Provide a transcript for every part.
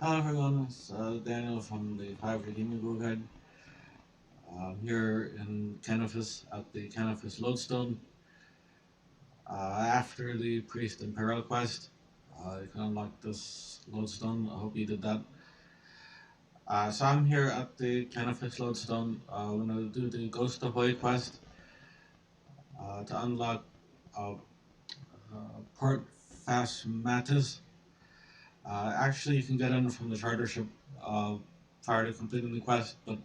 Hello everyone, it's Daniel from the Five Redeeming Go Guide. Here in Canifis at the Canifis Lodestone. After the Priest and Peril quest, you can unlock this Lodestone. I hope you did that. So I'm here at the Canifis Lodestone. I'm gonna do the Ghost Ahoy quest to unlock uh, Port Phasmatys. Actually, you can get in from the charter ship prior to completing the quest, but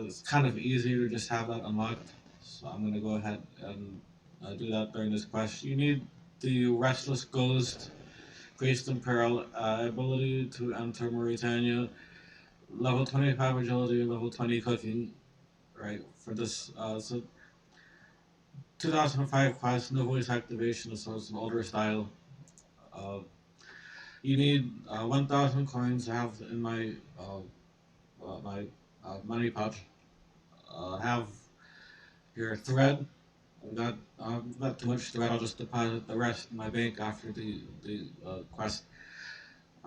it's kind of easy to just have that unlocked, so I'm going to go ahead and do that during this quest. You need the Restless Ghost, Priest and Peril ability to enter Morytania, level 25 agility, level 20 cooking, right? For this, so 2005 quest, no voice activation, so it's an older style. Uh, you need 1,000 coins to have in my money pouch. Have your thread. Not too much thread. I'll just deposit the rest in my bank after the quest.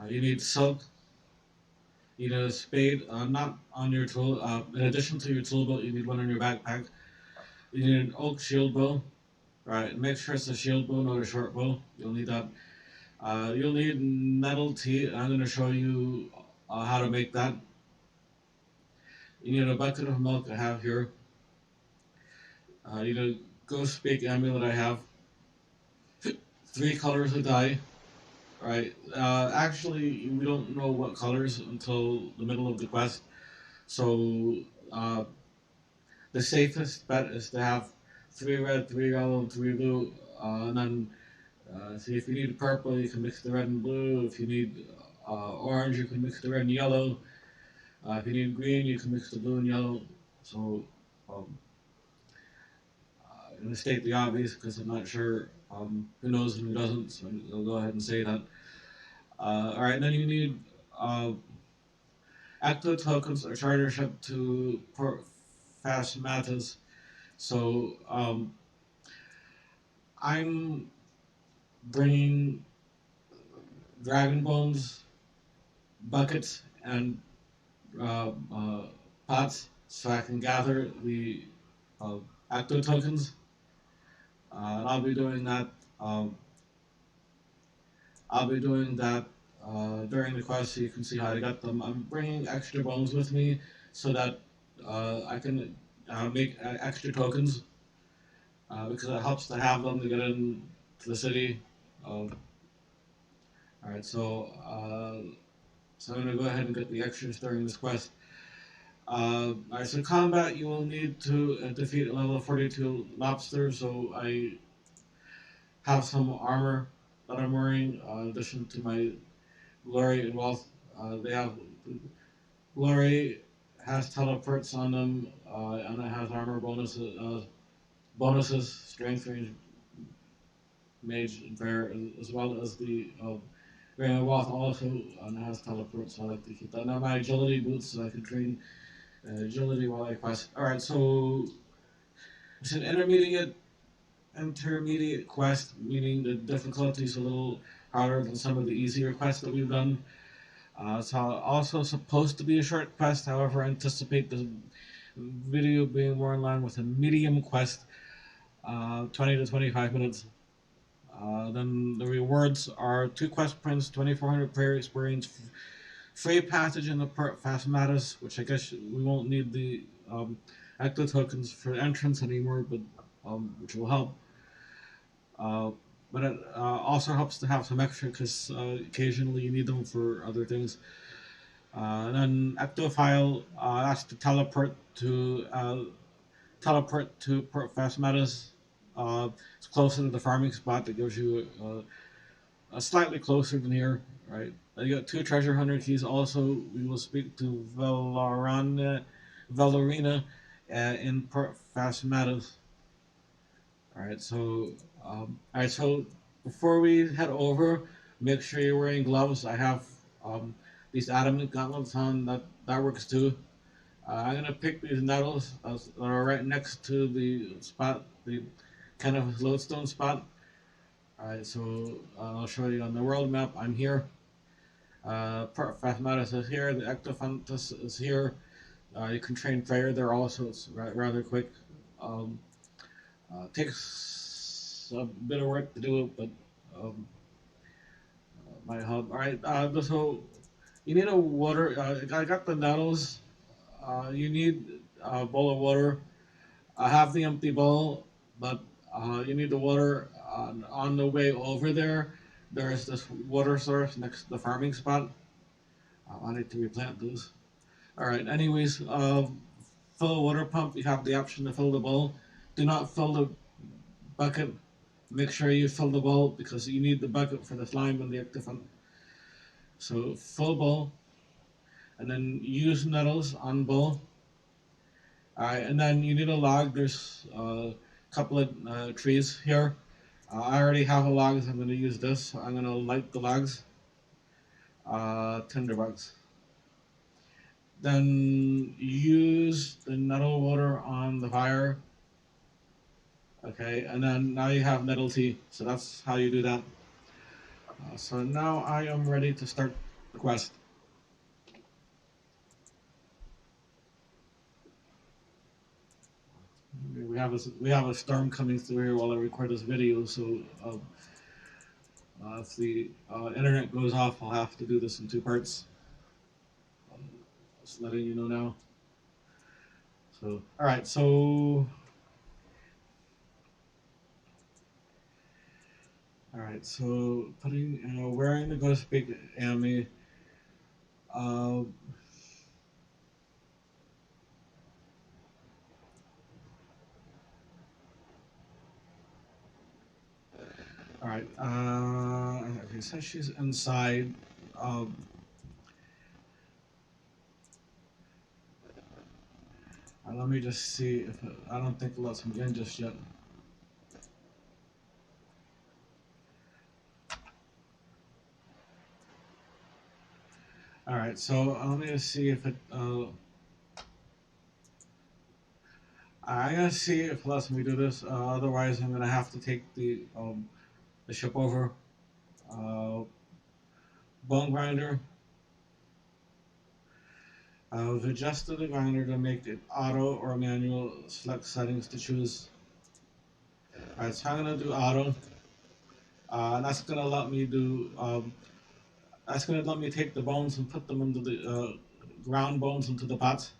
You need silk. You need a spade. Not on your tool. In addition to your tool belt, you need one in your backpack. You need an oak shield bow. Right. Make sure it's a shield bow, not a short bow. You'll need that. You'll need nettle tea. I'm going to show you how to make that. You need a bucket of milk I have here. You need a ghostspeak amulet I have. Three colors of dye. Right. Actually, we don't know what colors until the middle of the quest. So uh, the safest bet is to have three red, three yellow, and three blue. And then, see if you need purple, you can mix the red and blue. If you need orange, you can mix the red and yellow. If you need green, you can mix the blue and yellow. So um, I'm going to state the obvious because I'm not sure who knows and who doesn't. So I'll go ahead and say that. All right, then you need uh, ecto tokens are charter ship to Port Phasmatys. So I'm bringing dragon bones, buckets, and pots so I can gather the uh, ecto tokens. And I'll be doing that. Um, I'll be doing that during the quest so you can see how I got them. I'm bringing extra bones with me so that I can make extra tokens because it helps to have them to get into the city. All right, so I'm gonna go ahead and get the extras during this quest. All right, so combat you will need to defeat a level 42 lobster. So I have some armor that I'm wearing in addition to my glory and wealth. They have glory has teleports on them and it has armor bonuses, strength range, mage, and fair, as well as the Grand Wealth also has teleport, so I like to keep that. Now my agility boots, so I can train agility while I quest. All right, so it's an intermediate quest, meaning the difficulty is a little harder than some of the easier quests that we've done. It's also supposed to be a short quest. However, I anticipate the video being more in line with a medium quest, 20 to 25 minutes. Then the rewards are 2 quest points, 2,400 player experience, free passage in the Phasmatys, which I guess we won't need the ecto tokens for entrance anymore, but which will help. Uh, but it also helps to have some extra because occasionally you need them for other things. And then ectophile has to teleport to Port Phasmatys. It's closer to the farming spot that gives you slightly closer than here, right? You got two treasure hunter keys. Also, we will speak to Velorina, in Port Phasmatys. All right. So before we head over, make sure you're wearing gloves. I have these adamant gauntlets on. That works too. I'm gonna pick these nettles that are right next to the spot, the kind of lodestone spot. All right, so I'll show you on the world map. I'm here. Phasmatys is here. The ecto is here. You can train Freya there also. It's rather quick. Um, takes a bit of work to do it, but um, might help. All right. So you need a water. I got the nettles. You need a bowl of water. I have the empty bowl, but you need the water on the way over there. There is this water source next to the farming spot. I need to replant those. All right. Anyways, fill a water pump. You have the option to fill the bowl. Do not fill the bucket. Make sure you fill the bowl because you need the bucket for the slime and the ecto. So full bowl, and then use nettles on bowl. All right, and then you need a log. There's a couple of trees here. I already have a log, so I'm going to use this. So I'm going to light the logs. Tinderbugs. Then use the nettle water on the fire. Okay, and then now you have nettle tea. So that's how you do that. So now I am ready to start the quest. We have a storm coming through here while I record this video. So if the internet goes off, I'll have to do this in two parts. Um, just letting you know now. So all right, so putting wearing the ghostspeak Amy. Uh, all right. Okay, so she's inside. Um, Let me just see if I don't think it lets me in just yet. All right, so let me just see if it. I gotta see if it lets me do this. Otherwise, I'm gonna have to take the ship over. Uh, Bone grinder. I've adjusted the grinder to make it auto or manual. Select settings to choose. All right, so I'm gonna do auto. And that's gonna let me do. That's gonna let me take the bones and put them into the ground bones into the pots.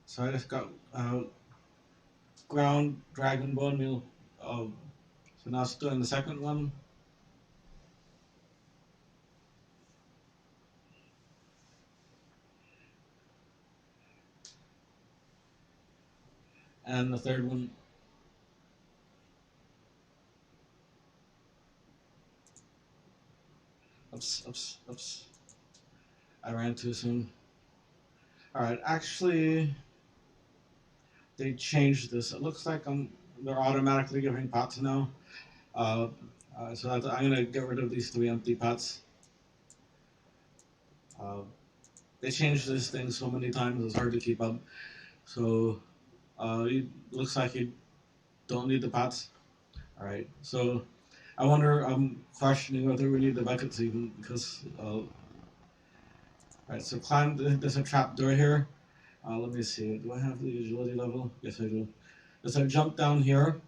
So I just got ground dragon bone meal. So now it's doing the second one. And the third one. Oops, oops, oops. I ran too soon. Alright, actually, they changed this. It looks like they're automatically giving pots now. Uh, so I'm gonna get rid of these three empty pots. Uh, they changed this thing so many times it's hard to keep up. So it looks like you don't need the pots. All right. So I wonder. I'm questioning whether we need the buckets even because. All right. So climb. There's a trap door here. Let me see. Do I have the agility level? Yes, I do. There's a jump down here.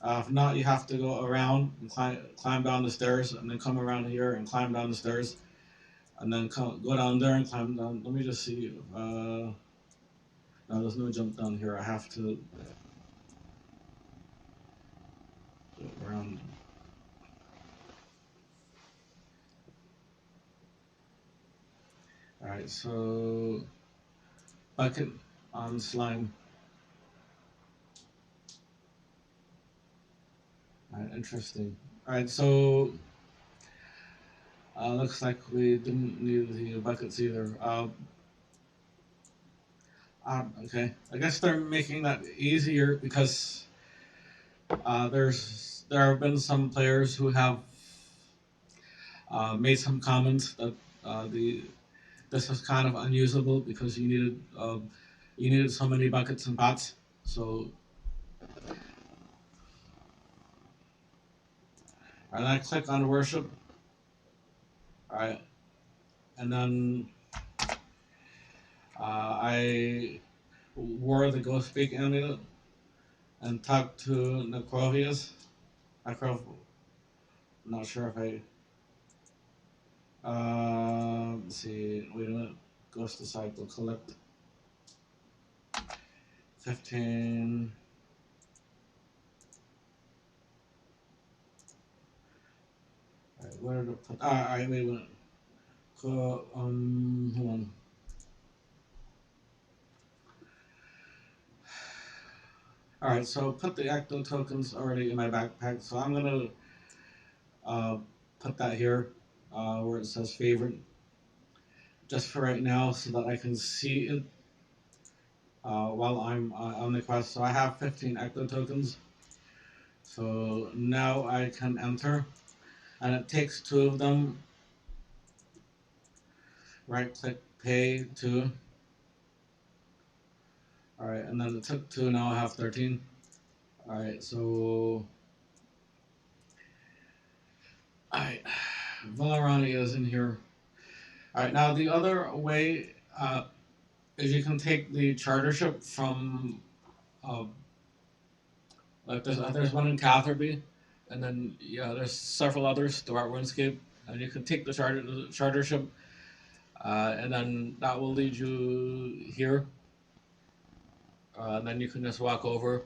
If not, you have to go around and climb down the stairs, and then come around here and climb down the stairs, and then go down there and climb down. Let me just see. No, there's no jump down here. I have to go around. All right, so bucket on slime. All right, interesting. All right, so looks like we didn't need the buckets either. Okay, I guess they're making that easier because there have been some players who have made some comments that the this is kind of unusable because you needed so many buckets and pots. So And I click on worship. Alright. And then I wore the ghostspeak amulet and talked to Necrovius. Necrov I'm not sure if I let's see, wait a minute. Ghost Disciple collect 15. Alright, where to put alright, wait a minute. Hold on. Alright, so put the ecto tokens already in my backpack, so I'm gonna put that here where it says favorite just for right now so that I can see it while I'm on the quest. So I have 15 ecto tokens. So now I can enter, and it takes 2 of them. Right click, pay 2. Alright, and then it took 2, now I have 13. Alright, so. Alright, Velorina is in here. Alright, now the other way is you can take the charter ship from. Like there's one in Catherby, and then yeah, there's several others throughout Runescape, and you can take the charter ship, and then that will lead you here, and then you can just walk over,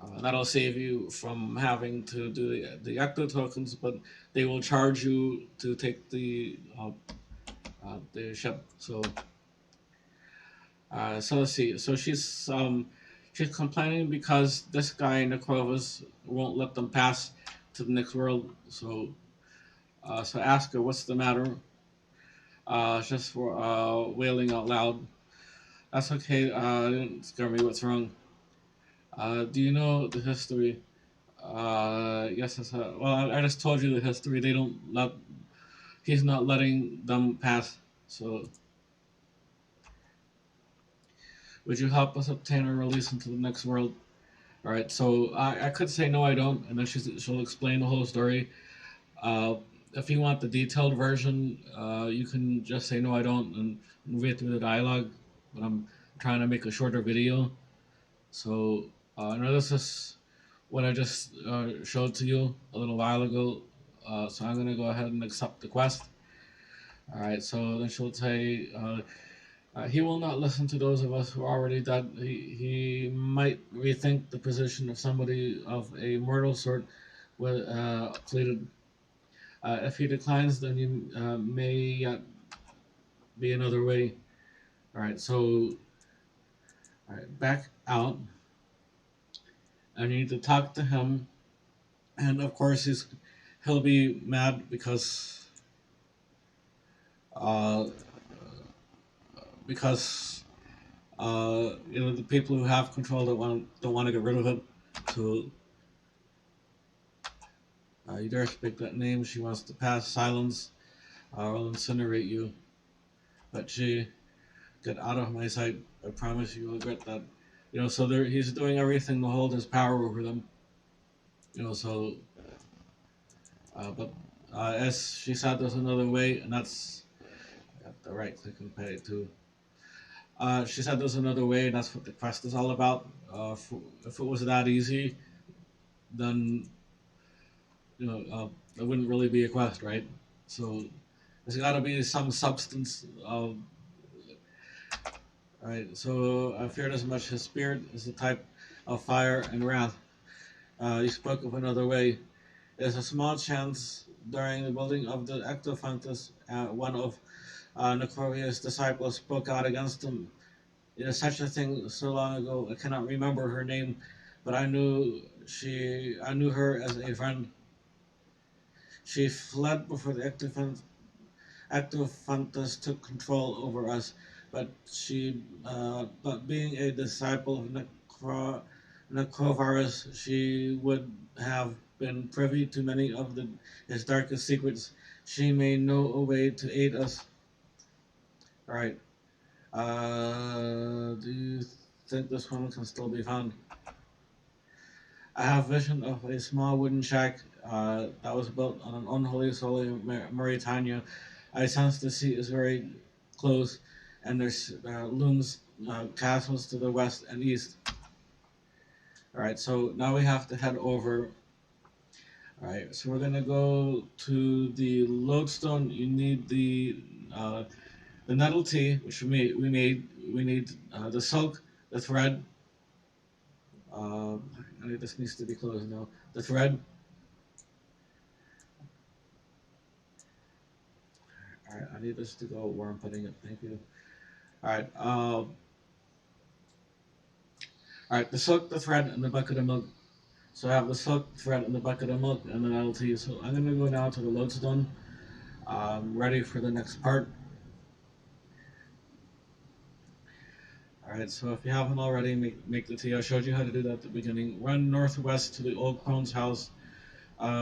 and that'll save you from having to do the ecto tokens, but they will charge you to take the ship. So let's see. So she's complaining because this guy Necrovus won't let them pass to the next world. So ask her what's the matter. Just for wailing out loud. That's okay. Didn't scare me. What's wrong? Do you know the history? Yes. Well, I just told you the history. They don't let. He's not letting them pass. So, would you help us obtain a release into the next world? All right. So I could say no, I don't, and then she'll explain the whole story. Uh, if you want the detailed version, you can just say no, I don't, and read through the dialogue. But I'm trying to make a shorter video. So now this is what I just showed to you a little while ago. So I'm gonna go ahead and accept the quest. All right. So then she'll say. He will not listen to those of us who are already dead. He might rethink the position of somebody of a mortal sort with pleaded. If he declines, then you may yet be another way. All right, so all right, back out. I need to talk to him, and of course he'll be mad because uh, because the people who have control don't want to get rid of it. So you dare speak that name? She wants to pass silence. I'll incinerate you. But she get out of my sight. I promise you will regret that. So he's doing everything to hold his power over them. So, but as she said, there's another way, and that's I have to right click and pay too. She said there's another way, and that's what the quest is all about. If it was that easy, then it wouldn't really be a quest, right? So there's got to be some substance. Right. So I feared as much his spirit is the type of fire and wrath. He spoke of another way. There's a small chance during the building of the ecto one of Necrovius' disciples spoke out against him. It is such a thing so long ago. I cannot remember her name, but I knew her as a friend. She fled before the ecto took control over us, but being a disciple of Necrovarus, she would have been privy to many of his darkest secrets. She may know a way to aid us. All right. Do you think this woman can still be found? I have vision of a small wooden shack that was built on an unholy soil in Morytania. I sense the sea is very close, and there's looms castles to the west and east. All right, so now we have to head over. All right, so we're gonna go to the lodestone. You need the nettle tea, which we need the silk, the thread. I need this needs to be closed now. The thread. All right, I need this to go where I'm putting it. Thank you. All right. All right. The silk, the thread, and the bucket of milk. So I have the silk, thread, and the bucket of milk, and the nettle tea. So I'm gonna go now to the lodestone. Ready for the next part. All right. So if you haven't already, make the tea. I showed you how to do that at the beginning. Run northwest to the old crone's house,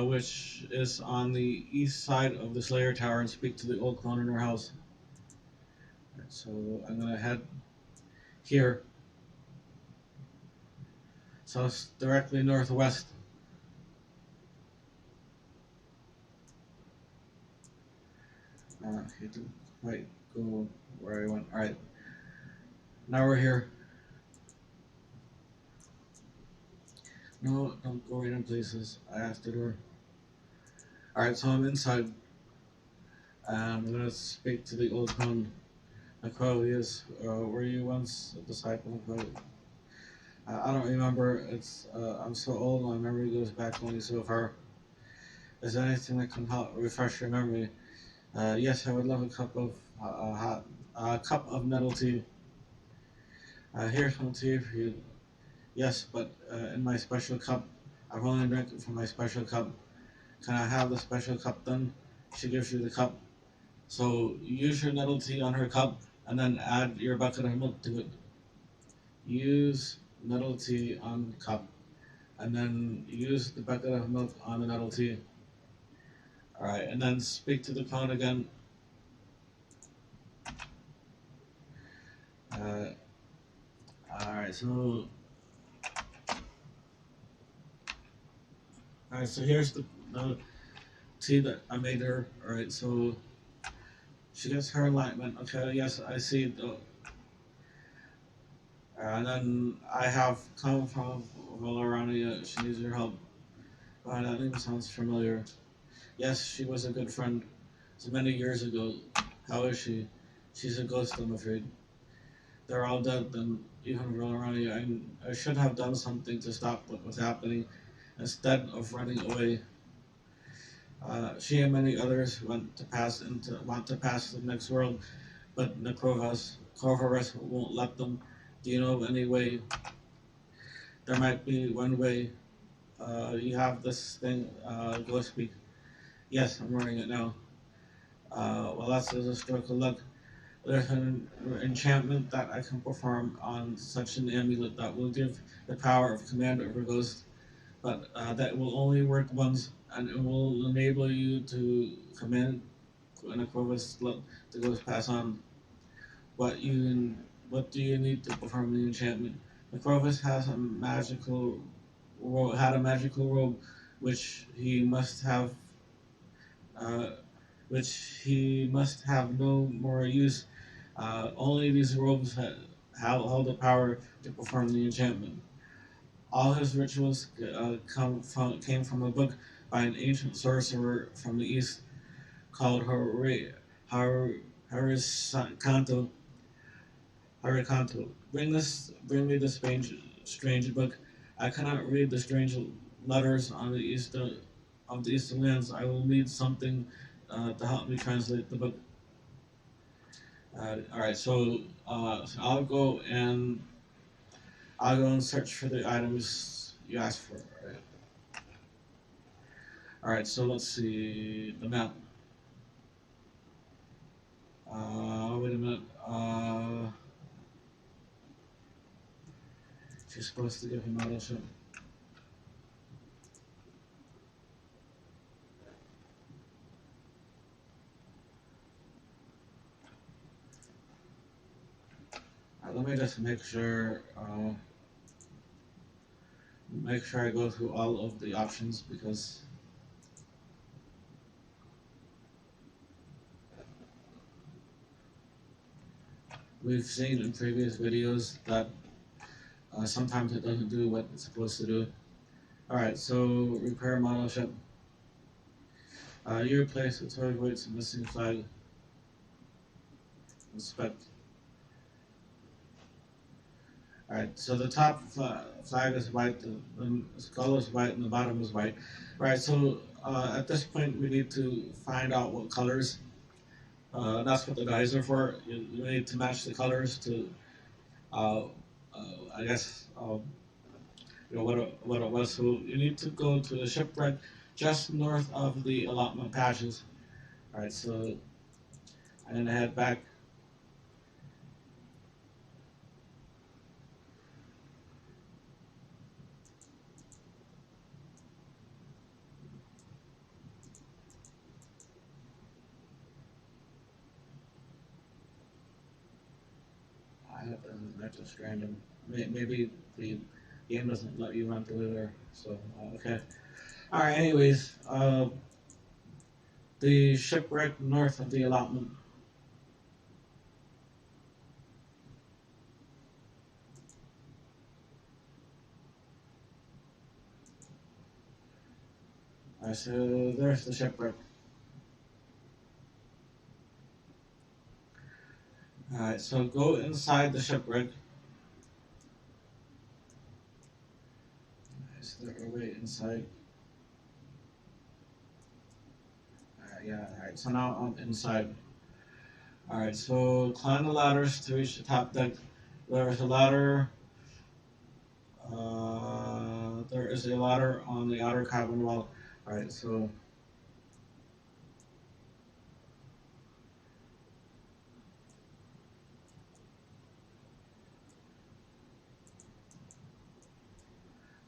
which is on the east side of the Slayer Tower, and speak to the old crone in her house. All right, so I'm gonna head here. So it's directly northwest. He didn't quite go where I went. All right, now we're here. No, don't go right in places. I asked the door. All right, so I'm inside. I'm gonna speak to the old crone. Aquarius, were you once a disciple of Aquarius? I don't remember. I'm so old. My memory goes back only so far. Is there anything that can help refresh your memory? Yes, I would love a cup of nettle tea. Here's some tea for you. Yes, but in my special cup. I've only drank it from my special cup. Can I have the special cup then? She gives you the cup. So use your nettle tea on her cup and then add your bucket of milk to it. Use nettle tea on cup and then use the bucket of milk on the nettle tea. Alright, and then speak to the clown again. Uh, alright, so alright, so here's the tea that I made her. Alright, so she gets her enlightenment. Okay, yes, I see. And then I have come from Velorina. She needs your help. That name sounds familiar. Yes, she was a good friend. So many years ago. How is she? She's a ghost, I'm afraid. They're all dead, then even Velorina. I should have done something to stop what was happening instead of running away. She and many others want to pass to the next world, but Necrovas won't let them. Do you know of any way? There might be one way. You have this thing, ghostspeak. Yes, I'm wearing it now. Well, that's a stroke of luck. There's an enchantment that I can perform on such an amulet that will give the power of command over ghosts, but that will only work once, and it will enable you to command when a Corvus let the ghost pass on. What you what do you need to perform the enchantment? The Corvus has a had a magical robe, which he must have, uh, which he must have no more use. Only these robes hold the power to perform the enchantment. All his rituals came from a book by an ancient sorcerer from the east called Harikanto. Harikanto. Bring me the strange book. I cannot read the strange letters on the of the eastern lands. I will need something to help me translate the book. All right, so I'll go and search for the items you asked for. All right, so let's see the map. Wait a minute. She's supposed to give him audition. Let me just make sure. make sure I go through all of the options because we've seen in previous videos that sometimes it doesn't do what it's supposed to do. Alright, so repair model ship. You replace the toy weights missing flag. Inspect. Alright, so the top flag is white, the skull is white, and the bottom is white. Right, so at this point we need to find out what colors. That's what the dies are for. You need to match the colors to, uh, I guess, what it was. So you need to go to the shipwreck just north of the allotment patches. Alright, so I'm gonna head back. That's just random. Maybe the game doesn't let you run through there. So okay. All right. Anyways, the shipwreck north of the allotment. All right. So there's the shipwreck. All right. So go inside the shipwreck. Is there a way inside? Yeah. All right. So now I'm inside. All right. So climb the ladders to reach the top deck. There's a ladder. There is a ladder on the outer cabin wall. All right. So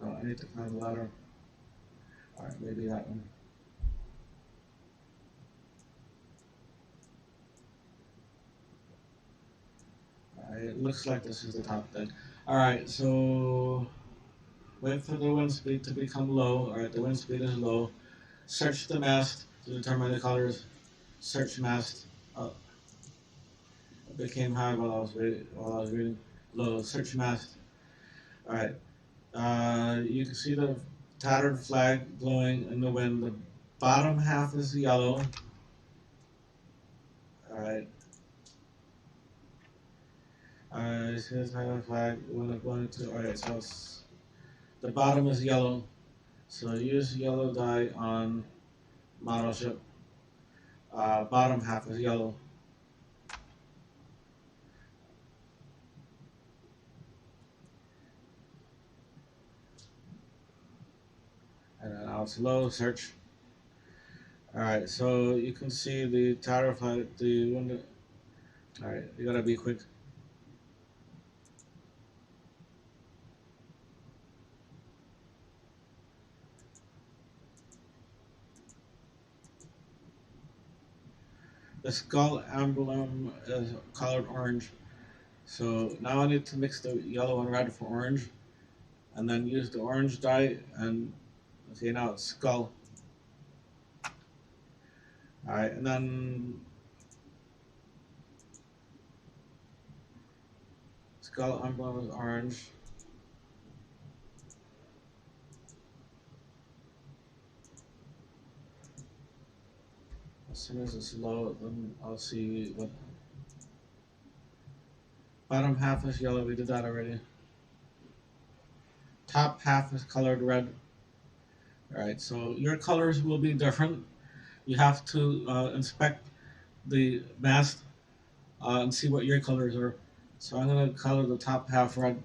I need to climb the ladder. All right. Maybe that one. It looks like this is the top deck. Alright, so wait for the wind speed to become low. Alright, the wind speed is low. Search the mast to determine the colors. Search mast. Oh, it became high while I was reading. Low. Search mast. Alright. You can see the tattered flag blowing in the wind. The bottom half is yellow. Alright. You see the tattered flag when it's going to. Alright, so the bottom is yellow. So use yellow dye on model ship. Bottom half is yellow. And now it's low, search. Alright, so you can see the tower flag, the window. Alright, you gotta be quick. The skull emblem is colored orange. So now I need to mix the yellow and red for orange. And then use the orange dye and see now it's skull. Alright, and then skull emblem is orange. As soon as it's low, then I'll see what. Bottom half is yellow, we did that already. Top half is colored red. Alright, so your colors will be different. You have to inspect the mast and see what your colors are. So I'm going to color the top half red.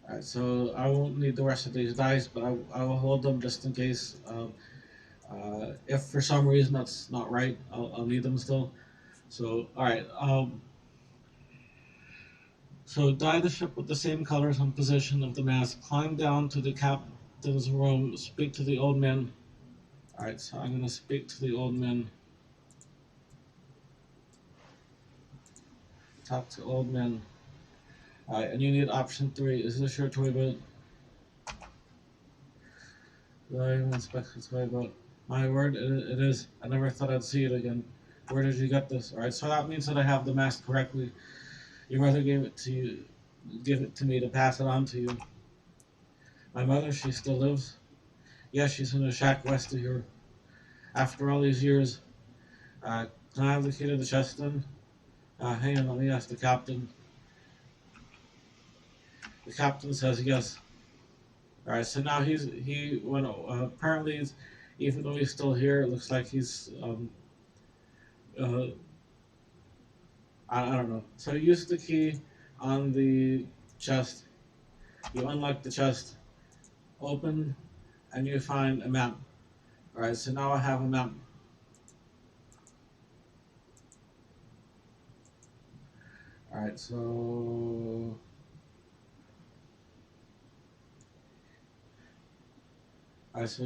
Alright, so I won't need the rest of these dice, but I will hold them just in case. If for some reason that's not right, I'll need them still. So, alright. So dye the ship with the same colors and position of the mast. Climb down to the captain's room. Speak to the old man. Alright, so I'm going to speak to the old man. Talk to old man. And you need option 3. Is this your toy boat? Do I even expect this toy boat? My word, it is. I never thought I'd see it again. Where did you get this? Alright, so that means that I have the mask correctly. Your mother gave it to you, give it to me to pass it on to you. My mother, she still lives. Yes, she's in a shack west of here. After all these years, can I have the key to the chest then? Hang on, let me ask the captain. The captain says yes. Alright, so now he went. Apparently, even though he's still here, it looks like he's uh, I don't know. So you use the key on the chest. You unlock the chest, open, and you find a map. Alright, so now I have a map. Alright, so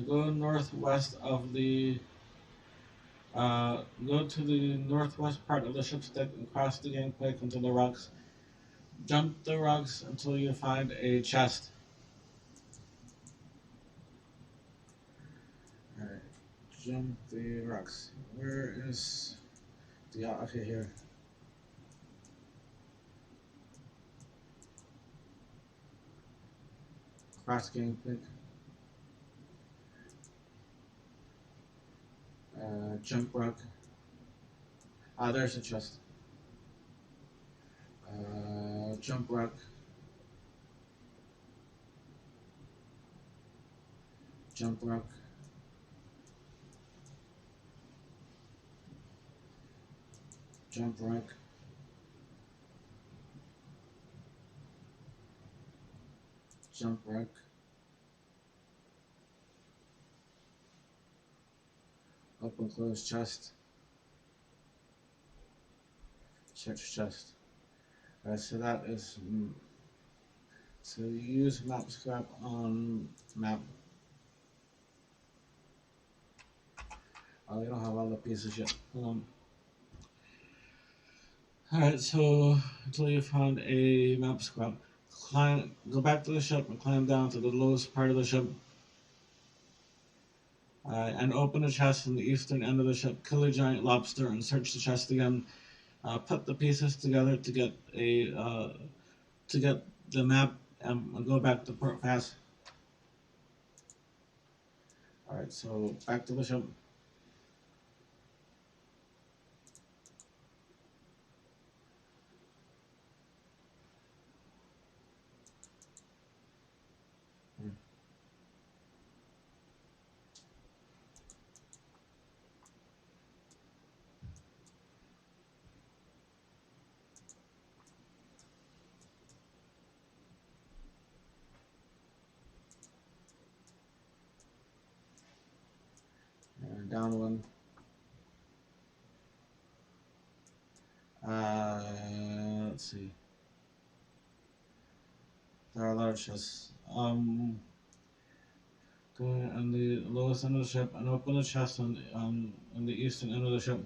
go northwest of the go to the northwest part of the ship's deck and cross the gangplank into the rocks. Jump the rocks until you find a chest. Alright, jump the rocks. Where is the okay here? Cross gangplank. Jump rock. There's a chest. Jump rock. Jump rock. Jump rock. Jump rock. Open close chest. Search chest. So that is so you use map scrap on map. Oh, you don't have all the pieces yet. Hold on. Alright, so until you found a map scrap, go back to the ship and climb down to the lowest part of the ship. And open a chest in the eastern end of the ship. Kill a giant lobster and search the chest again. Put the pieces together to get the map and go back to Port Fast. Alright, so back to the ship. Down one. Let's see. There are a lot of chests. Go on the lowest end of the ship and open the chest on the eastern end of the ship.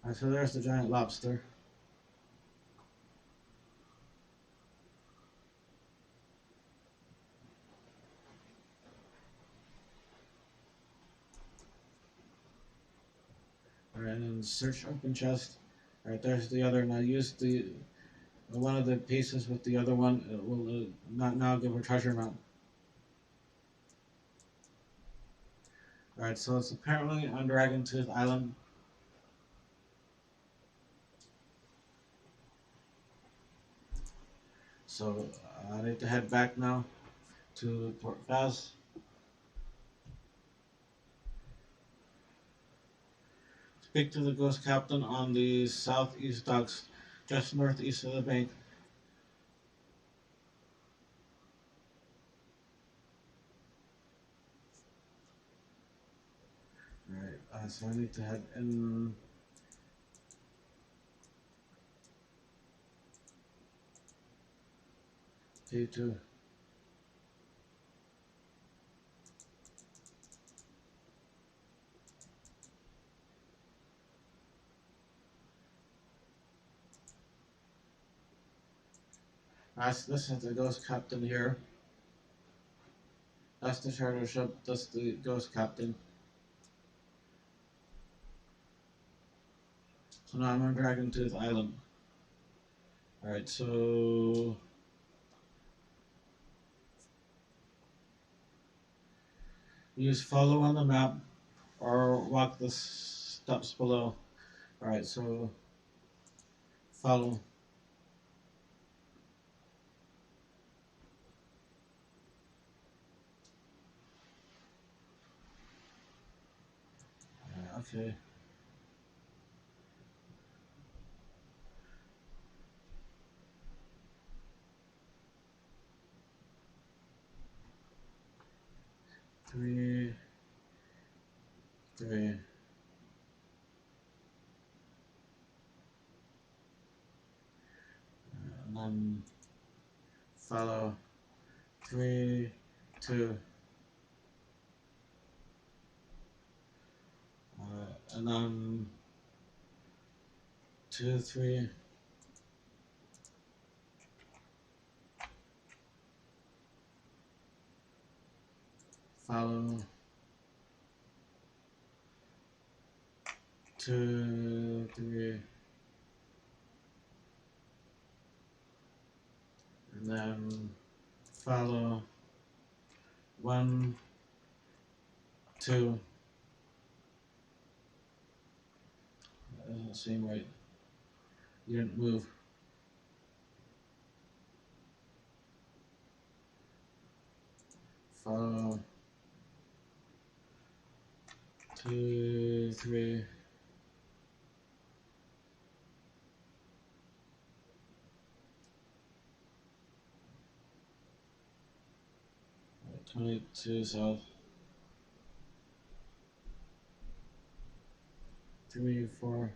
Alright, so there's the giant lobster. Alright, and then search open chest. Alright, there's the other. Now use the one of the pieces with the other one. It will not now give a treasure map. Alright, so it's apparently on Dragon Tooth Island. So I need to head back now to Port Faz. Speak to the ghost captain on the southeast docks, just northeast of the bank. So I need to head in. T2. This is the ghost captain here. That's the charter ship. That's the ghost captain. So now I'm on Dragon Tooth Island. Alright, so use follow on the map or walk the steps below. Alright, so follow. Okay. Three. And then follow. 3, 2. And then 2, 3. Follow. 2, 3. And then follow. 1, 2. That doesn't seem right. You didn't move. Follow. 2, 3. Right, 22 south. 3, 4.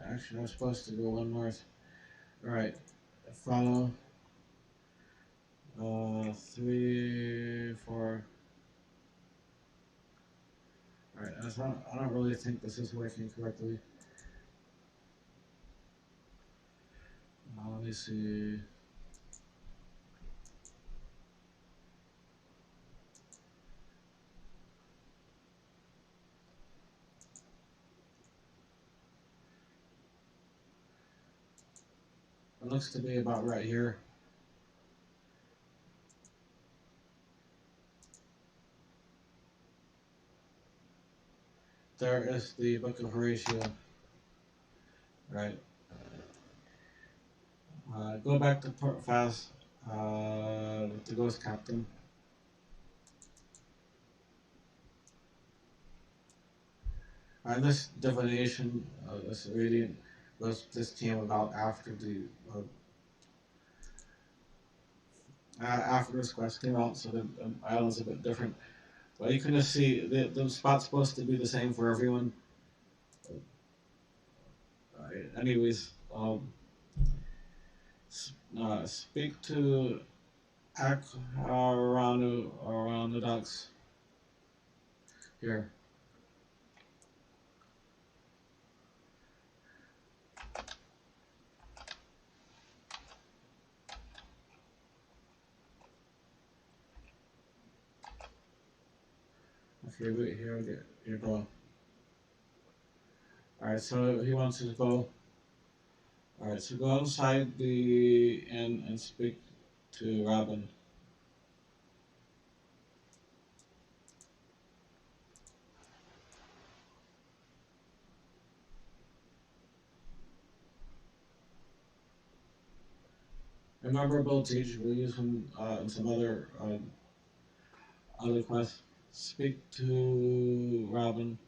Actually, I'm supposed to go 1 north. Alright. Follow. 3, 4. Alright, I don't really think this is working correctly. Let me see. It looks to be about right here. There is the Book of Horatio. Right. Go back to Port Phas with the Ghost Captain. This divination, this radiant, this came about after the after this quest came out, so the island's a bit different. But you can just see the spot's supposed to be the same for everyone. Anyways, speak to around the docks here. Okay, wait here, get your bow. Alright, so he wants you to go. Alright, so go inside the inn and speak to Robin. Remember abilities we'll use him in some other quests. Speak to Robin.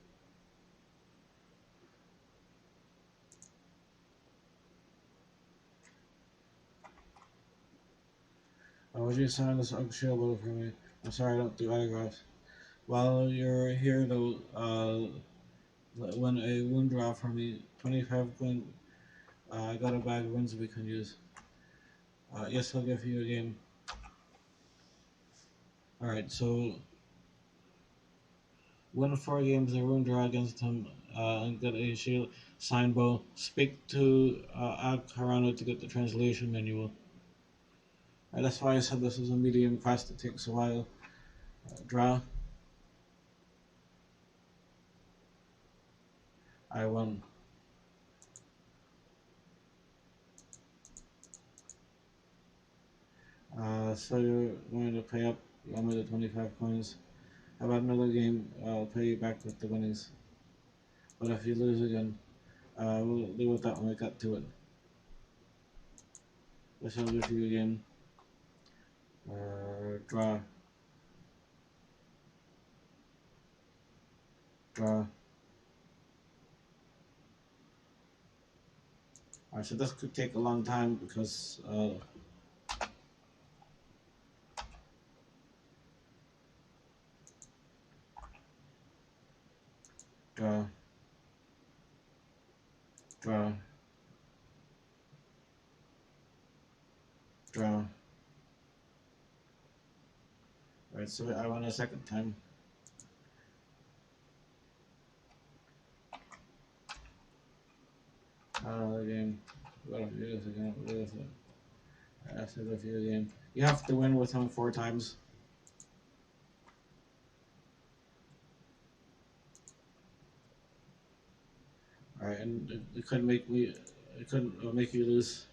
Would you sign this shieldbow for me? I'm sorry, I don't do autographs. While you're here, though, when a wound draw for me, 25 coin. I got a bag of runes we can use. Yes, I'll give you a game. Alright, so win 4 games, a rune draw against him, and get a shield sign bow. Speak to Harano to get the translation manual. That's why I said this is a medium quest, it takes a while. Draw. I won. So you're going to pay up. You owe me the 25 coins. How about another game? I'll pay you back with the winnings. But if you lose again, we'll deal with that when we get to it. This will give you again. Draw. Draw. Alright, so this could take a long time because draw. Draw. Draw. Alright, so I won a second time. Game. What if you lose again? What if it? After the video game. You have to win with him 4 times. Alright, and it couldn't make me. It couldn't make you lose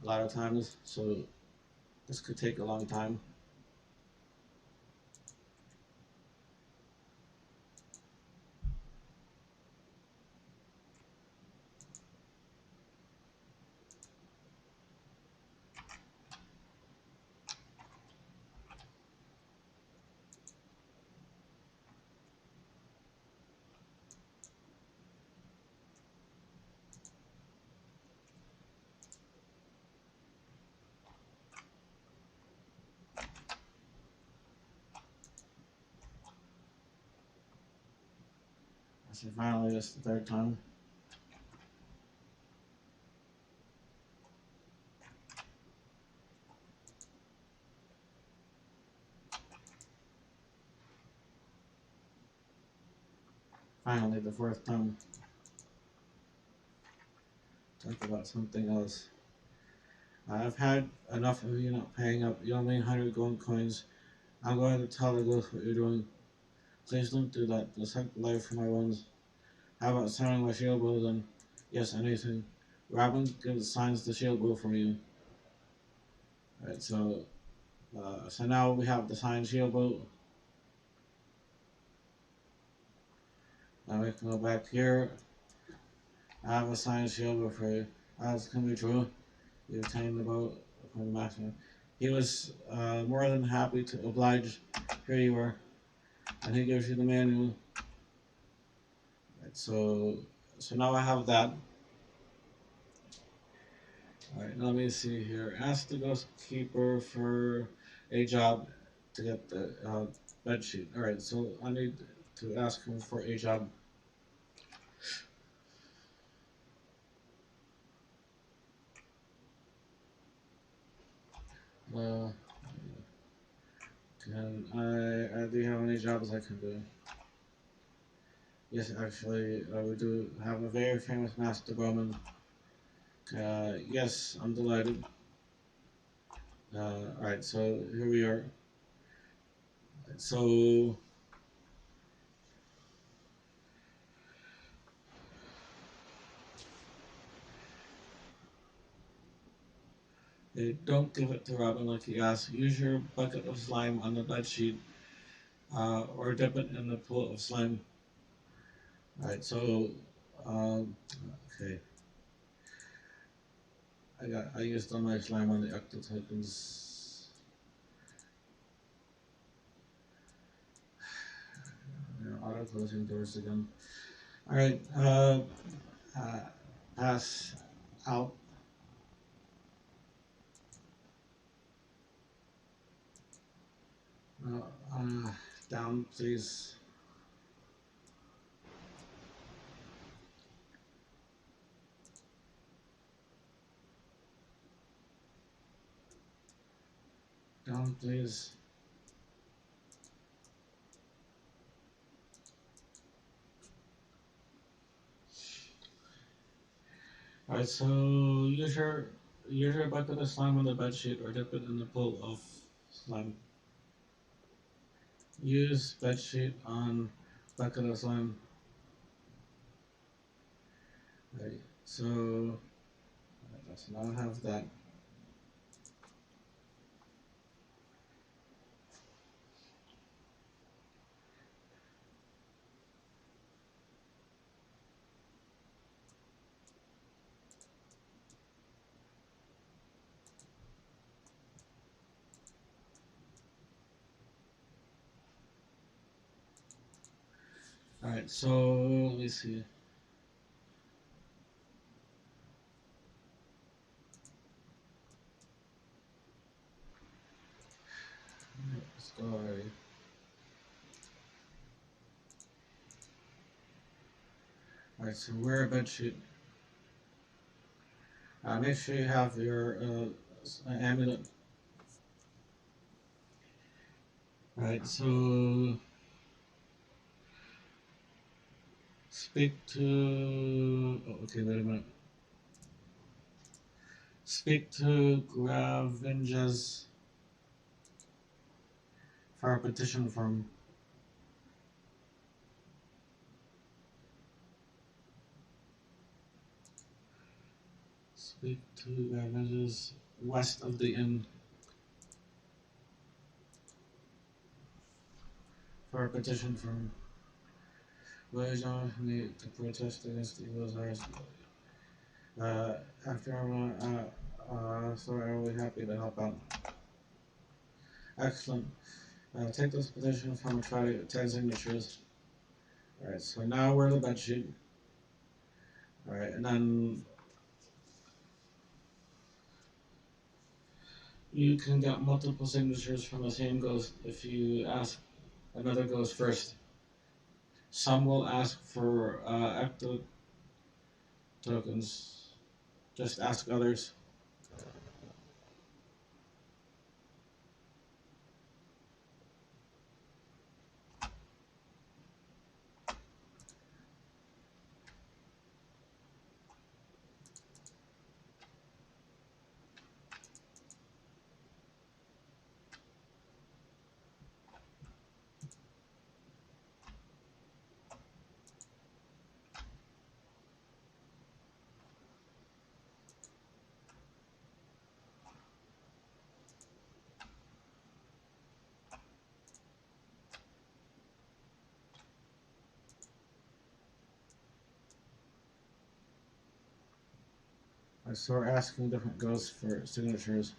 a lot of times, so this could take a long time. So finally, it's the third time. Finally, the fourth time. Talk about something else. I've had enough of you not paying up. You owe me 100 gold coins. I'm going to tell the ghost what you're doing. Please don't do that. Let's have life for my ones. How about selling my shieldbow then? Yes, anything. Robin gives signs the shieldbow for you. Alright, so now we have the signed shieldbow. Now we can go back here. I have a signed shieldbow for you. That's gonna be true. You obtained the boat from the master. He was more than happy to oblige. Here you are. And he gives you the manual. Right, so now I have that. Alright, let me see here. Ask the ghost keeper for a job to get the bed sheet. Alright, so I need to ask him for a job. Do you have any jobs I can do? Yes, actually, we do have a very famous master bowman. Yes, I'm delighted. Alright, so here we are. So, don't give it to Robin like he asked. Use your bucket of slime on the bed sheet, or dip it in the pool of slime. Alright, so, um, okay. I used all my slime on the ecto tokens. Auto closing doors again. Alright, pass out. Uh, down, please. Down, please. Alright, so use your bucket of slime on the bed sheet or dip it in the pool of slime. Use bed sheet on bucket of slime. Right, so let's not have that. Alright, so let me see. Story. Alright, so wear a bed sheet. Make sure you have your amulet. Alright, so speak to. Oh, okay, wait a minute. Speak to Gravinges for a petition form. Speak to Gravinges west of the inn for a petition form. Voyageurs need to protest against the evil's RS3. After so are we happy to help out. Excellent. Take this petition from and try to get 10 signatures. Alright, so now we're the bed sheet. Alright, and then you can get multiple signatures from the same ghost if you ask another ghost first. Some will ask for ecto tokens. Just ask others. So we're asking different ghosts for signatures.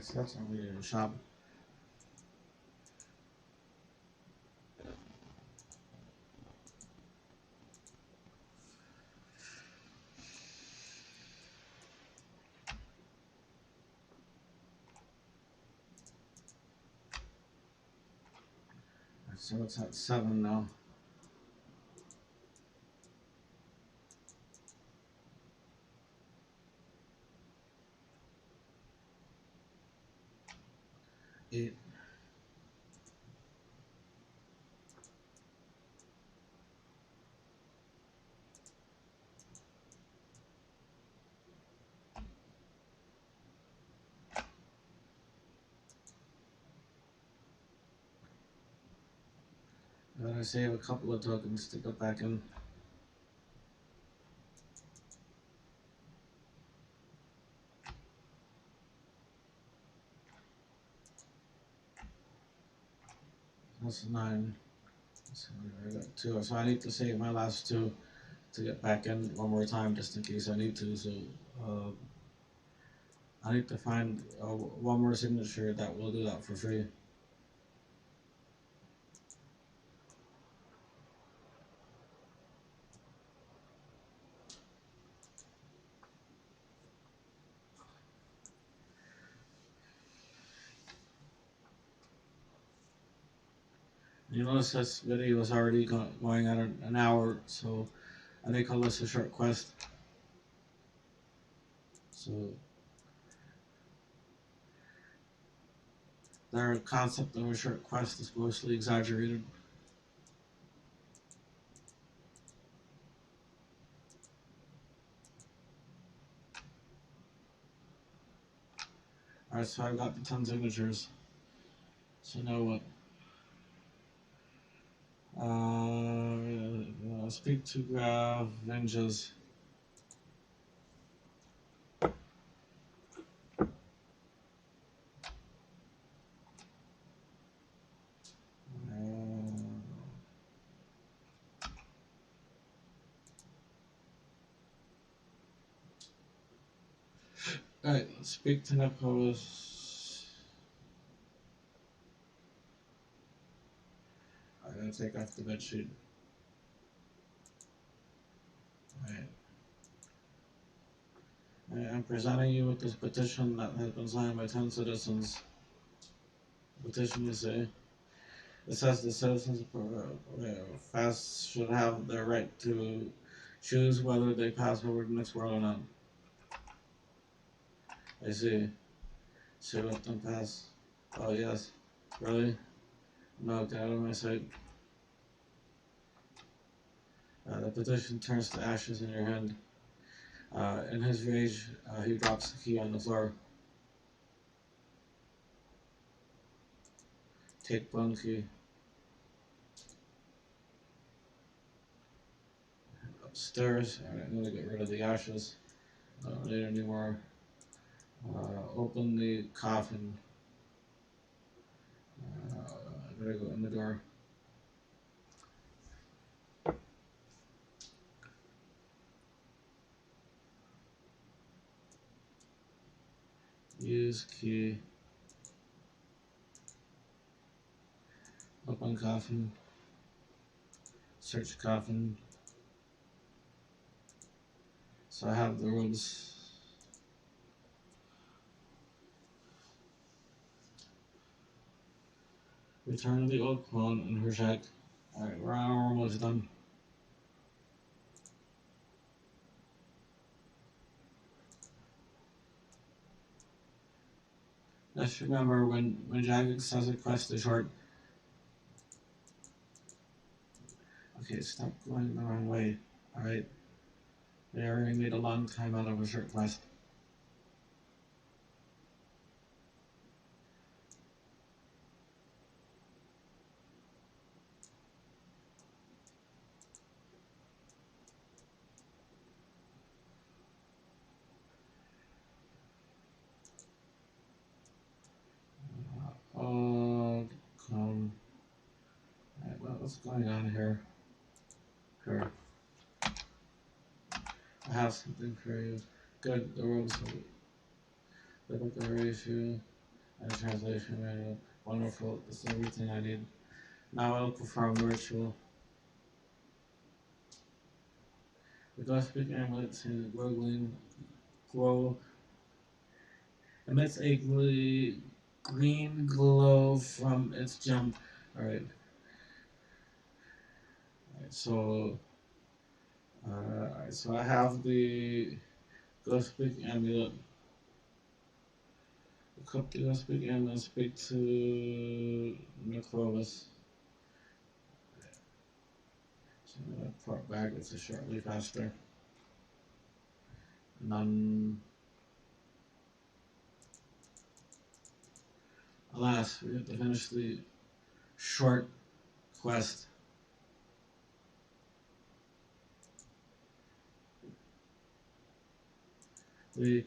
Alright, so that's not really in the shop. So it's at 7 now. Eight. Then I save a couple of tokens to go back in. That's 9. So I got 2. So I need to save my last 2 to get back in one more time just in case I need to. So I need to find one more signature that will do that for free. You notice this video is already going at an hour, so I call this a short quest. So their concept of a short quest is mostly exaggerated. Alright, so I've got the 10 signatures. So now what? Speak to ninjas. Alright, speak to Nepos. I'm gonna take off the bedsheet. Alright. I'm presenting you with this petition that has been signed by 10 citizens. Petition you say. It says the citizens fast should have the right to choose whether they pass over the next world or not. I see. So let them pass. Oh yes. Really? No, get out of my sight. The petition turns to ashes in your hand. In his rage, he drops the key on the floor. Take bone key. Upstairs. Alright, I'm gonna get rid of the ashes. Don't need any more. Open the coffin. I gotta go in the door. Use key. Open coffin. Search coffin. So I have the robes. Return to the old clone in her shack. Alright, we're almost done. Just remember when Jagged says a quest is short. Okay, stop going the wrong way. Alright. They already made a long time out of a short quest. Oh, come. Alright, what's going on here? Here. I have something for you. Good, the rogues look at the ratio. And translation manual. Wonderful. This is everything I need. Now I'll perform the ritual. The ghostspeak amulet seems gurgling glow emits a green glow from its gem. Alright. So I have the ghostspeak amulet. Equip the ghostspeak amulet and speak to Necrovis. So I'm gonna port back, it's a shortly faster. None. Alas, we have to finish the short quest. The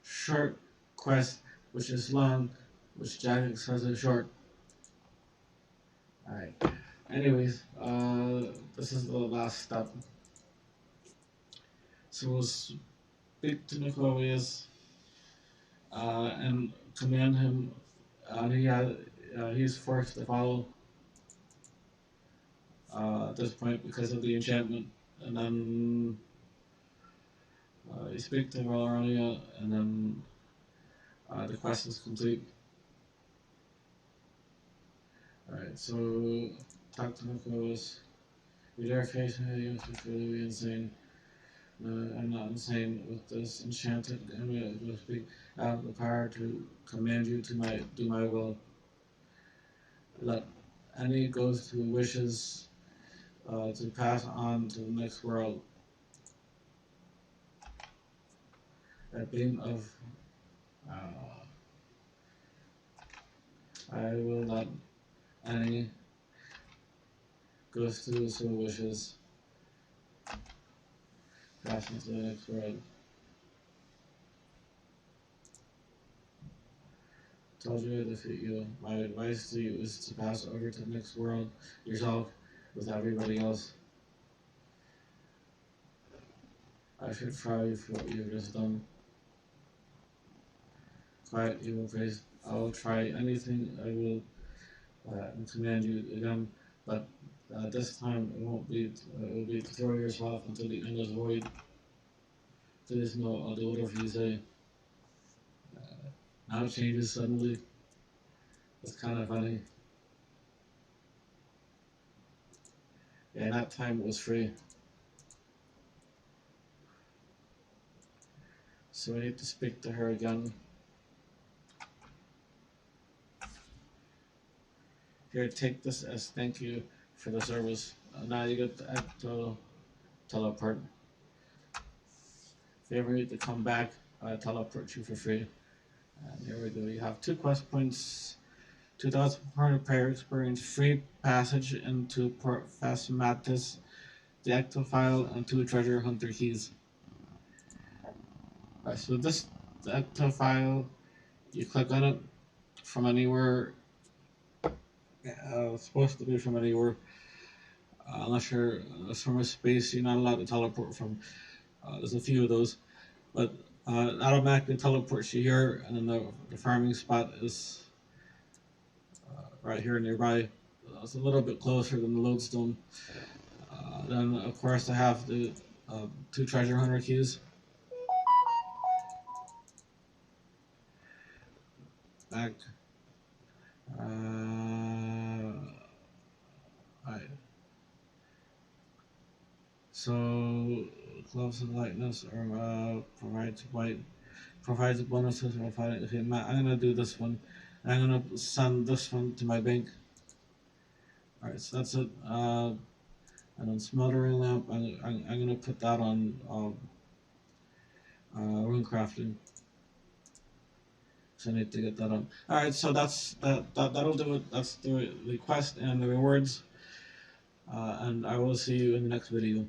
short quest, which is long, which Jack says is short. Alright. Anyways, this is the last step. So we'll speak to Nicolius and command him. He's forced to follow at this point because of the enchantment. And then you speak to Velorina, and then the quest is complete. Alright, so talk to Nicolius. You dare face me, you must really be insane. I'm not insane. With this enchanted amulet, will speak. I have the power to command you to do my will. Let any ghost who wishes to pass on to the next world. That beam of I will let any ghost who so wishes pass into the next world. Told you to defeat you. My advice to you is to pass over to the next world yourself with everybody else. I should try you for what you've just done. Quiet evil face. I will try anything. I will command you again, but this time it won't be. It will be to throw yourself into the endless void. Please know I'll do whatever you say. Now it changes suddenly. It's kind of funny. Yeah, that time it was free. So I need to speak to her again. Here, take this as thank you for the service. Now you get the ecto teleport. If you ever need to come back, I teleport you for free. And here we go. You have 2 quest points, 2,000 prayer experience, free passage into Port Phasmatys, the ecto file, and 2 treasure hunter keys. Alright, so this the ecto file, you click on it from anywhere. It's supposed to be from anywhere. Unless you're from a space, you're not allowed to teleport from. There's a few of those, but it automatically teleports you here, and then the farming spot is right here nearby. It's a little bit closer than the lodestone. Then, of course, I have the 2 treasure hunter keys. Back. Right. So, gloves of lightness provides bonuses for fighting. Okay, I'm gonna do this one. I'm gonna send this one to my bank. Alright, so that's it. And then smoldering lamp, I'm gonna put that on rune crafting. So I need to get that on. Alright, so that'll do it. That's the quest and the rewards. And I will see you in the next video.